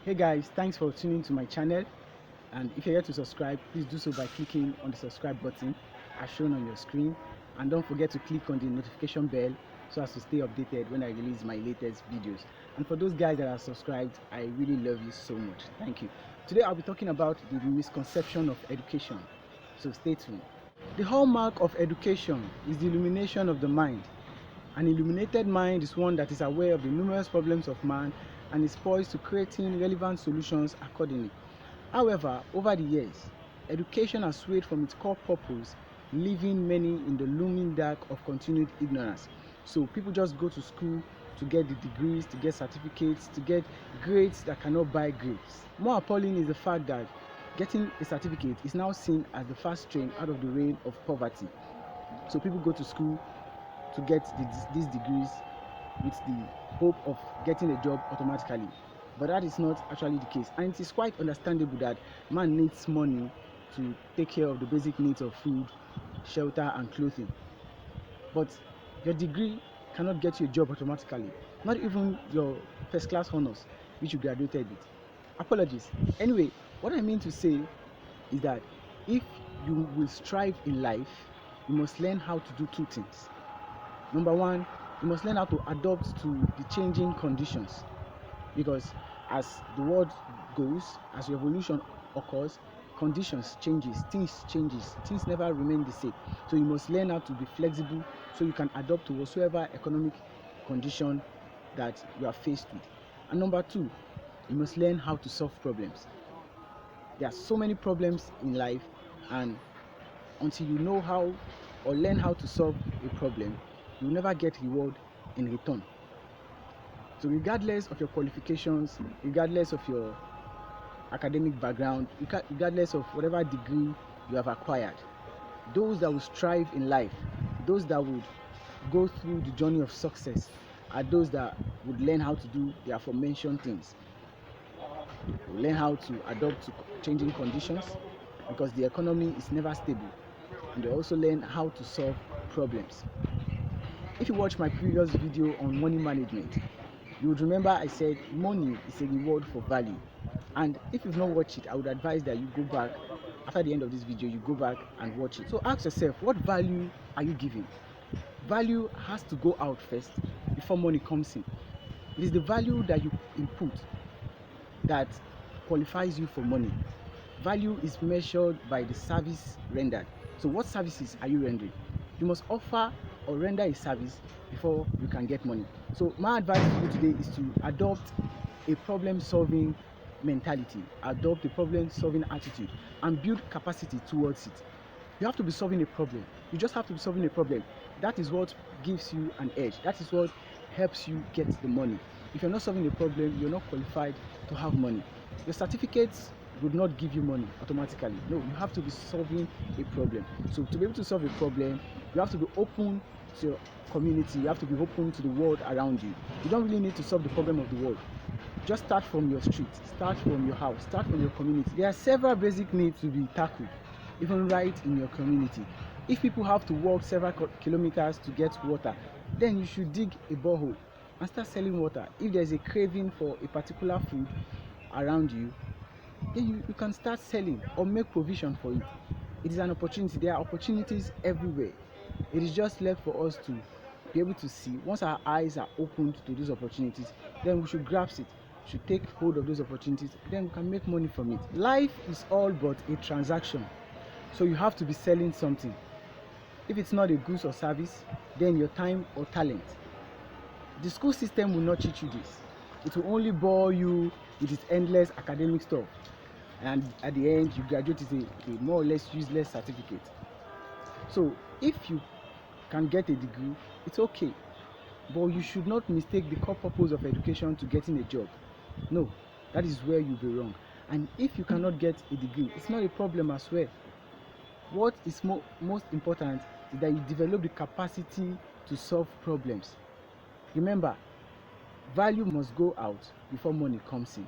Hey guys, thanks for tuning to my channel, and if you're here to subscribe, please do so by clicking on the subscribe button as shown on your screen, and don't forget to click on the notification bell so as to stay updated when I release my latest videos. And for those guys that are subscribed, I really love you so much. Thank you. Today I'll be talking about the misconception of education, so stay tuned. The hallmark of education is the illumination of the mind. An illuminated mind is one that is aware of the numerous problems of man and is poised to creating relevant solutions accordingly. However, over the years, education has swayed from its core purpose, leaving many in the looming dark of continued ignorance. So people just go to school to get the degrees, to get certificates, to get grades that cannot buy grapes. More appalling is the fact that getting a certificate is now seen as the fast train out of the reign of poverty. So people go to school to get these degrees with the hope of getting a job automatically, but that is not actually the case, and it is quite understandable that man needs money to take care of the basic needs of food, shelter and clothing. But your degree cannot get you a job automatically, not even your first class honors which you graduated with. Apologies. Anyway, what I mean to say is that if you will strive in life, you must learn how to do two things. Number one, you must learn how to adapt to the changing conditions, because as the world goes, as revolution occurs, conditions changes, things never remain the same. So you must learn how to be flexible so you can adapt to whatsoever economic condition that you are faced with. And number two, you must learn how to solve problems. There are so many problems in life, and until you know how or learn how to solve a problem, you will never get reward in return. So regardless of your qualifications, regardless of your academic background, regardless of whatever degree you have acquired, those that will strive in life, those that would go through the journey of success, are those that would learn how to do the aforementioned things. Learn how to adapt to changing conditions, because the economy is never stable, and they also learn how to solve problems. If you watch my previous video on money management, you would remember I said money is a reward for value. And if you've not watched it, I would advise that you go back after the end of this video, you go back and watch it. So ask yourself, what value are you giving? Value has to go out first before money comes in. It is the value that you input that qualifies you for money. Value is measured by the service rendered. So what services are you rendering? You must offer or render a service before you can get money. So my advice to you today is to adopt a problem-solving mentality, adopt a problem-solving attitude, and build capacity towards it. You have to be solving a problem. You just have to be solving a problem. That is what gives you an edge. That is what helps you get the money. If you're not solving a problem, you're not qualified to have money. Your certificates would not give you money automatically. No, you have to be solving a problem. So to be able to solve a problem, you have to be open to your community. You have to be open to the world around you. You don't really need to solve the problem of the world. Just start from your street, start from your house, start from your community. There are several basic needs to be tackled, even right in your community. If people have to walk several kilometers to get water, then you should dig a borehole and start selling water. If there's a craving for a particular food around you, then you can start selling or make provision for it. It is an opportunity. There are opportunities everywhere. It is just left for us to be able to see. Once our eyes are opened to those opportunities, then we should grasp it, should take hold of those opportunities, then we can make money from it. Life is all but a transaction, so you have to be selling something. If it's not a goods or service, then your time or talent. The school system will not teach you this. It will only bore you with its endless academic stuff, and at the end you graduate with a more or less useless certificate. So if you can get a degree, it's okay, but you should not mistake the core purpose of education to getting a job. No, that is where you'll be wrong. And if you cannot get a degree, it's not a problem as well. What is most important is that you develop the capacity to solve problems. Remember, value must go out before money comes in.